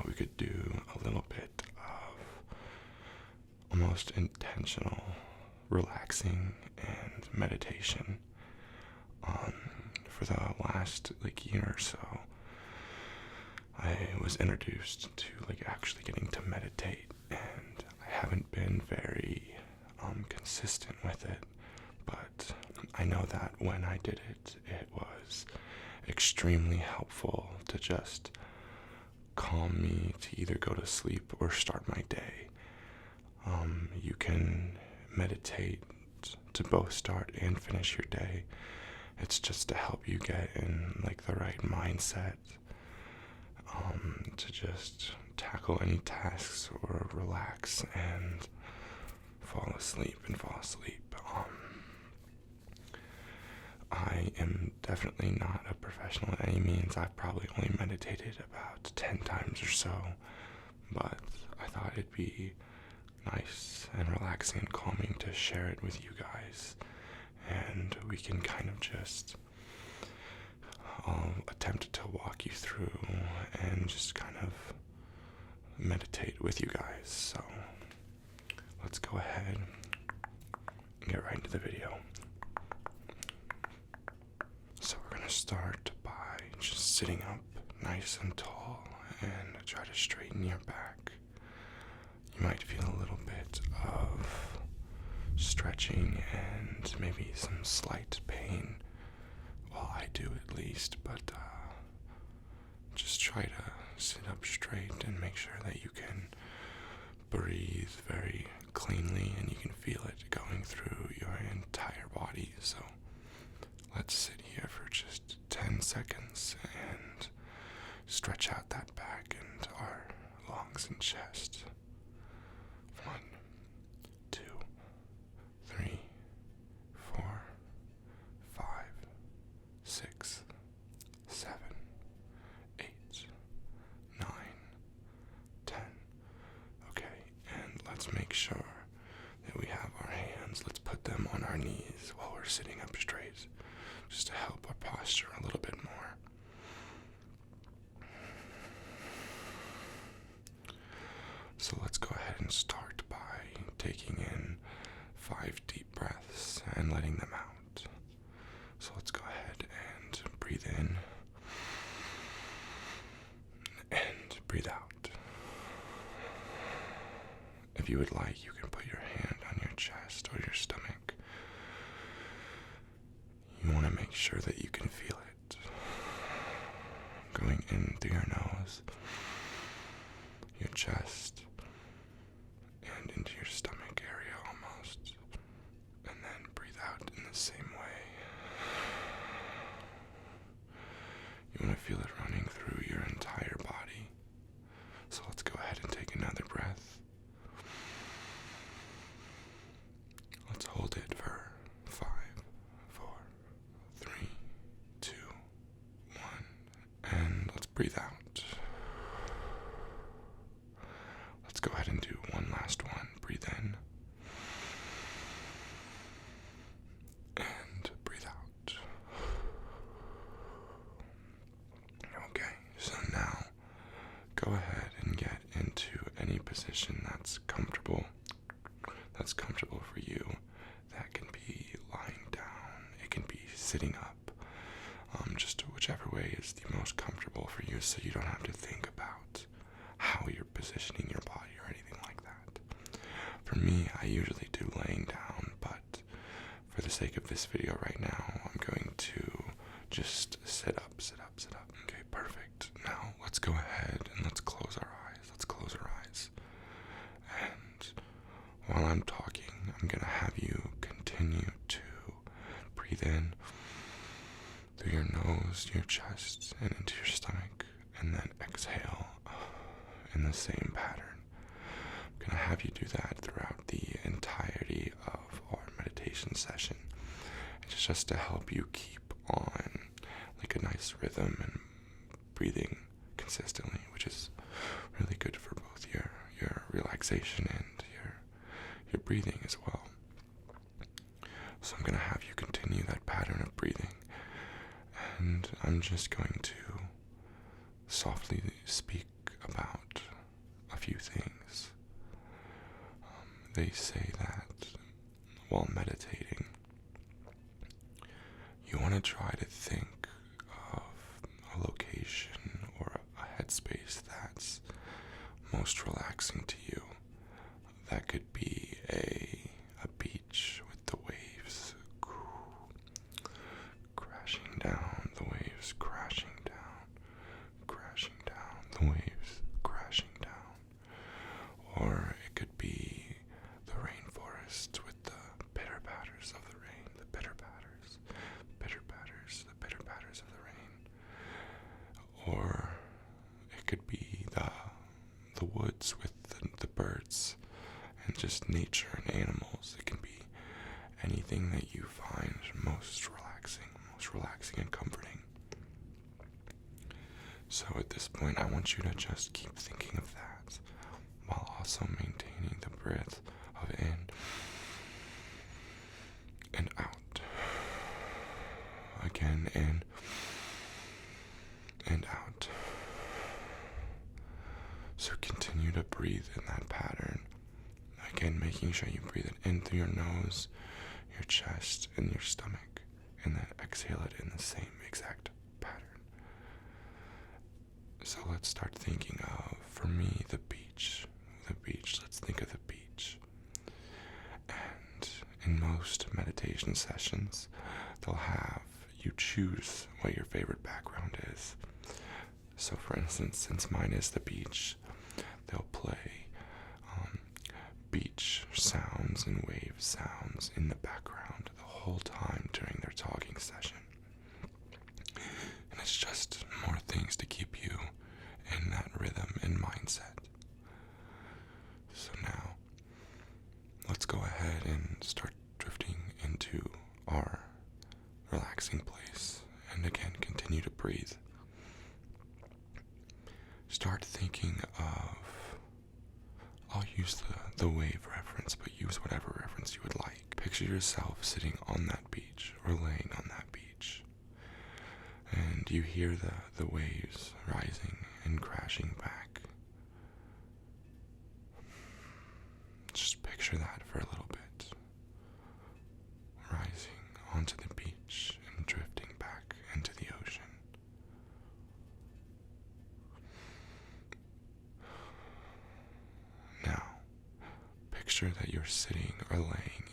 thought we could do a little bit of almost intentional relaxing and meditation. For the last year or so, I was introduced to actually getting to meditate, and I haven't been very consistent with it, but I know that when I did it, it was extremely helpful to just calm me to either go to sleep or start my day. You can meditate to both start and finish your day. It's just to help you get in the right mindset to just tackle any tasks or relax and fall asleep. I am definitely not a professional at any means. I've probably only meditated about 10 times or so, but I thought it'd be nice and relaxing and calming to share it with you guys, and we can kind of just attempt to walk you through and just kind of meditate with you guys. So let's go ahead and get right into the video. So we're going to start by just sitting up nice and tall and try to straighten your back. You might feel a little bit of stretching and maybe some slight pain. Well, I do at least, but just try to sit up straight and make sure that you can breathe very cleanly and you can feel it going through your entire body. So let's sit here for just 10 seconds and stretch out that back and our lungs and chest. 1, 2, 3, 4, 5, 6, 7, 8, 9, 10. Okay, and let's make sure that we have our hands. Let's put them on our knees while we're sitting up straight, just to help our posture a little bit more. So let's go ahead and start by taking in 5 deep breaths and letting them out. So let's go ahead and breathe in and breathe out. If you would like, you can put your hand on your chest or your stomach. You want to make sure that you can feel it going in through your nose, your chest, and into your stomach area almost, and then breathe out in the same way. You want to feel it running through your entire body. So let's go ahead and take another breath. Let's hold it for 5, 4, 3, 2, 1, and let's breathe out. Let's go ahead and do one last one. Breathe in and breathe out. Okay, so now go ahead and get into any position that's comfortable for you. That can be lying down, it can be sitting up, just whichever way is the most comfortable for you, so you don't have to think about how you're positioning your body or anything like that. For me, I usually do laying down, but for the sake of this video right now, I'm going to just sit up. Okay, perfect. Now let's go ahead and let's close our eyes. And while I'm talking, I'm going to have you continue to breathe in through your nose, your chest, and into your stomach, and then exhale in the same pattern. I'm going to have you do that throughout the entirety of our meditation session. It's just to help you keep on a nice rhythm and breathing consistently, which is really good for both your relaxation and your breathing as well. So I'm going to have you continue that pattern of breathing, and I'm just going to softly speak about few things. They say that while meditating, you want to try to think of a location or a headspace that's most relaxing to you. That could be a beach with the waves crashing down, the waves crashing down, the waves crashing down. Or it could be the rainforest with the pitter patters of the rain, the pitter patters, the pitter patters of the rain. Or it could be the woods with the birds and just nature and animals. It can be anything that you find most relaxing and comforting. So at this point, I want you to just keep thinking of that while also maintaining the breath of in and out. Again, in and out. So continue to breathe in that pattern. Again, making sure you breathe it in through your nose, your chest, and your stomach, and then exhale it in the same exact pattern. So let's start thinking of, for me, the beach. Let's think of the beach. And in most meditation sessions, they'll have you choose what your favorite background is. So for instance, since mine is the beach, they'll play beach sounds and wave sounds in the background the whole time during their talking session. And it's just more things to keep you in that rhythm and mindset. So now, let's go ahead and start drifting into our relaxing place. And again, continue to breathe. Start thinking of, I'll use the wave reference, but use whatever reference you would like. Picture yourself sitting on that beach or laying on that beach. And you hear the waves rising and crashing back. Just picture that for a little bit. Rising onto the beach and drifting back into the ocean. Now, picture that you're sitting or laying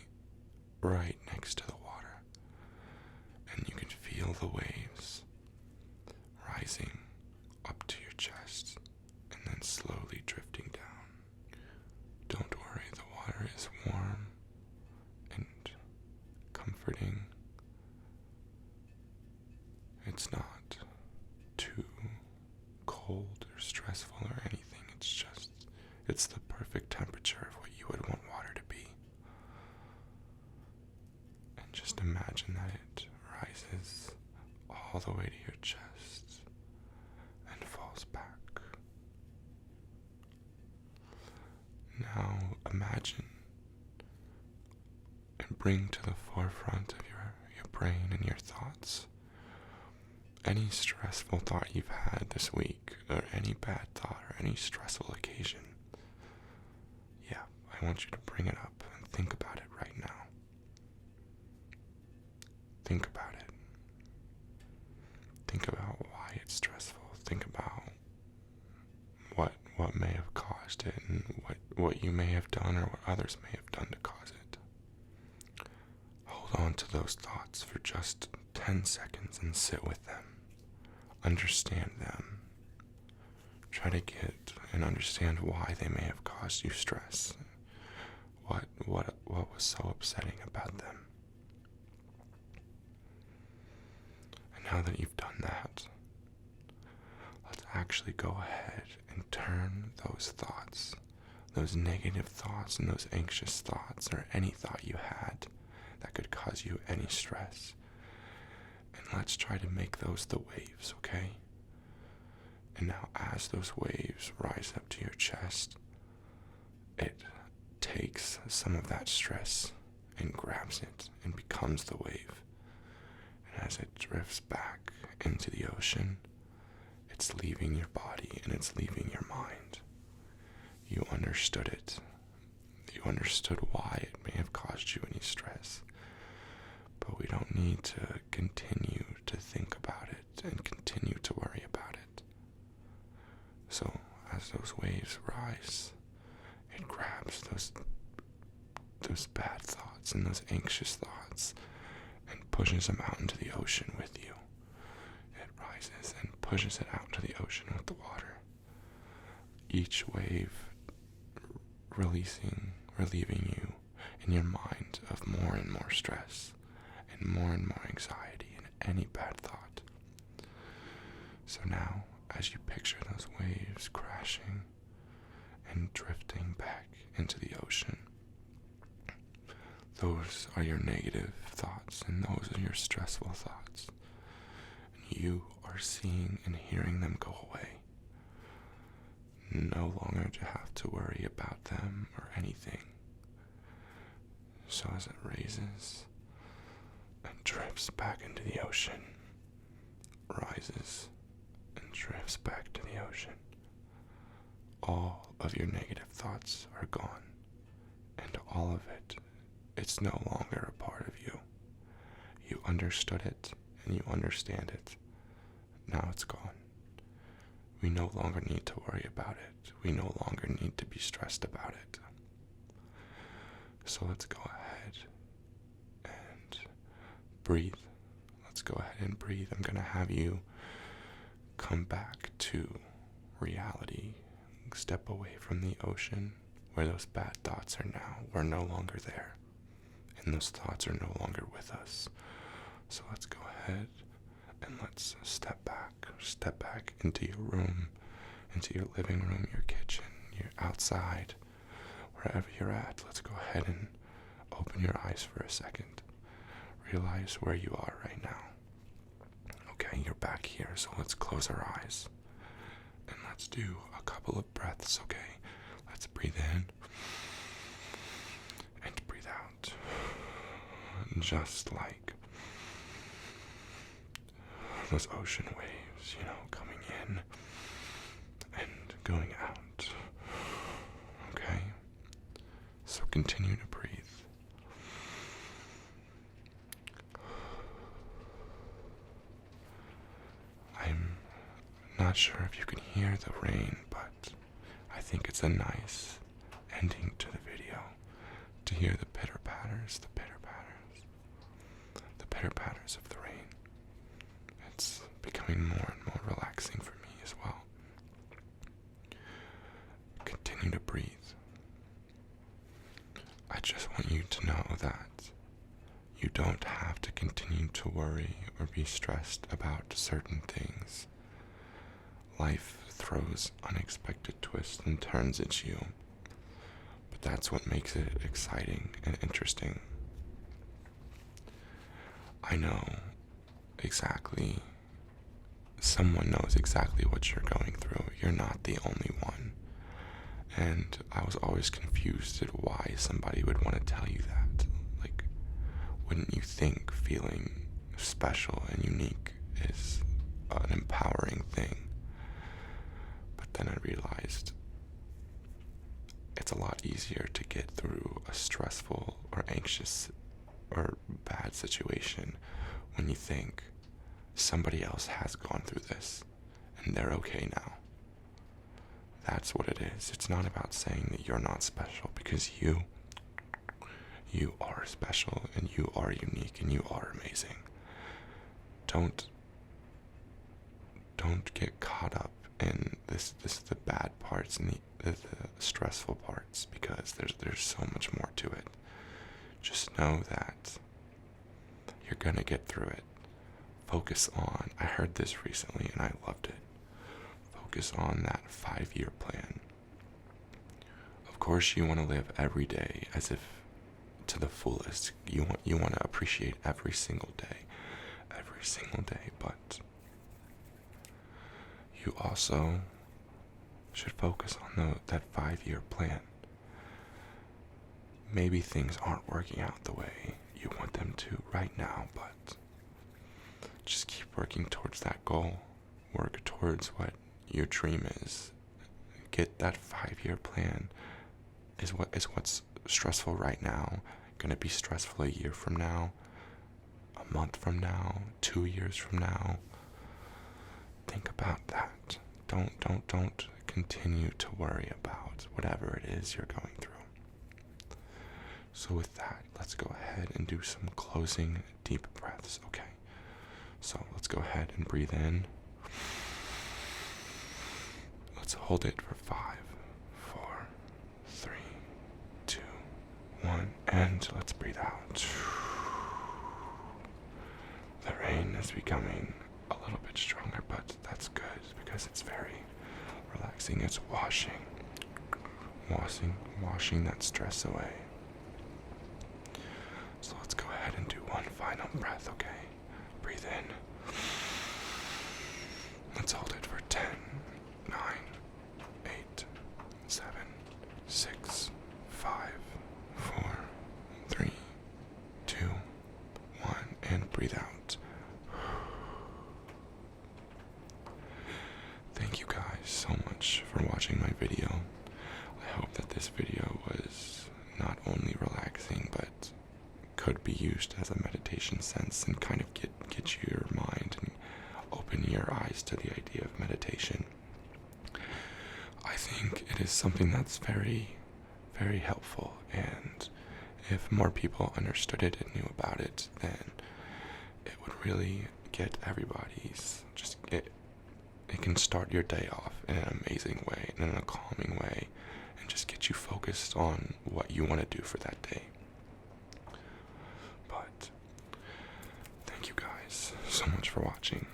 right next to the water, and you can feel the waves rising up to your chest and then slowly drifting down. Don't worry, the water is warm and comforting. It's not too cold or stressful or anything. It's the perfect temperature of what you would want water to be. And just imagine that it rises all the way to your chest and falls back. Now imagine and bring to the forefront of your brain and your thoughts any stressful thought you've had this week, or any bad thought, or any stressful occasion. Yeah, I want you to bring it up and think about it right now. Think about it. Think about why it's stressful. Think about what may have caused it, and what you may have done or what others may have done to cause it. Hold on to those thoughts for just 10 seconds and sit with them. Understand them. Try to get and understand why they may have caused you stress. What was so upsetting about them. And now that you've done that, let's actually go ahead and turn those thoughts, those negative thoughts and those anxious thoughts, or any thought you had that could cause you any stress, and let's try to make those the waves, okay? And now as those waves rise up to your chest, it takes some of that stress and grabs it and becomes the wave. And as it drifts back into the ocean, it's leaving your body and it's leaving your mind. You understood it. You understood why it may have caused you any stress. But we don't need to continue to think about it and continue to worry about it. So as those waves rise, it grabs those bad thoughts and those anxious thoughts and pushes them out into the ocean with you. It rises and pushes it out into the ocean with the water. Each wave relieving you in your mind of more and more stress and more anxiety and any bad thought. So now, as you picture those waves crashing and drifting back into the ocean, those are your negative thoughts and those are your stressful thoughts. And you are seeing and hearing them go away. No longer do you have to worry about them or anything. So as it raises and drifts back into the ocean, rises and drifts back to the ocean, all of your negative thoughts are gone, and all of it, it's no longer a part of you. You understood it and you understand it. Now it's gone. We no longer need to worry about it. We no longer need to be stressed about it. So let's go ahead and breathe. Let's go ahead and breathe. I'm going to have you come back to reality. Step away from the ocean where those bad thoughts are now. We're no longer there. And those thoughts are no longer with us. So let's go ahead and let's step back into your room, into your living room, your kitchen, your outside, wherever you're at. Let's go ahead and open your eyes for a second. Realize where you are right now. Okay, you're back here, so let's close our eyes. And let's do a couple of breaths, okay? Let's breathe in and breathe out. Just like those ocean waves, coming in and going out. Okay? So continue to breathe. I'm not sure if you can hear the rain, but I think it's a nice ending to the video to hear the pitter-patters of the rain. It's becoming more and more relaxing for me as well. Continue to breathe. I just want you to know that you don't have to continue to worry or be stressed about certain things. Life throws unexpected twists and turns at you, but that's what makes it exciting and interesting. I know exactly, someone knows exactly what you're going through. You're not the only one. And I was always confused at why somebody would want to tell you that. Like, wouldn't you think feeling special and unique is an empowering thing? But then I realized it's a lot easier to get through a stressful or anxious or bad situation when you think somebody else has gone through this and they're okay now. That's what it is. It's not about saying that you're not special, because you are special and you are unique and you are amazing. Don't get caught up in the bad parts and the stressful parts, because there's so much more to it. Just know that you're gonna get through it. Focus on, I heard this recently and I loved it. Focus on that 5-year plan. Of course you want to live every day as if to the fullest. You want to appreciate every single day, but you also should focus on that 5-year plan. Maybe things aren't working out the way you want them to right now, but just keep working towards that goal. Work towards what your dream is. get that 5-year plan. Is what's stressful right now gonna be stressful a year from now, a month from now, 2 years from now? Think about that. Don't continue to worry about whatever it is you're going through. So with that, let's go ahead and do some closing deep breaths, okay? So let's go ahead and breathe in. Let's hold it for 5, 4, 3, 2, 1, and let's breathe out. The rain is becoming a little bit stronger, but that's good because it's very relaxing. It's washing that stress away. So let's go ahead and do one final breath, okay? Breathe in. Let's hold it for 10, 9, 8, 7, 6, 5, 4, 3, 2, 1, and breathe out. Thank you guys so much for watching my video. I hope that this video was not only relaxing, but could be used as a meditation sense and kind of get your mind and open your eyes to the idea of meditation. I think it is something that's very, very helpful, and if more people understood it and knew about it, then it would really get everybody's it can start your day off in an amazing way and in a calming way, and just get you focused on what you want to do for that day. But thank you guys so much for watching.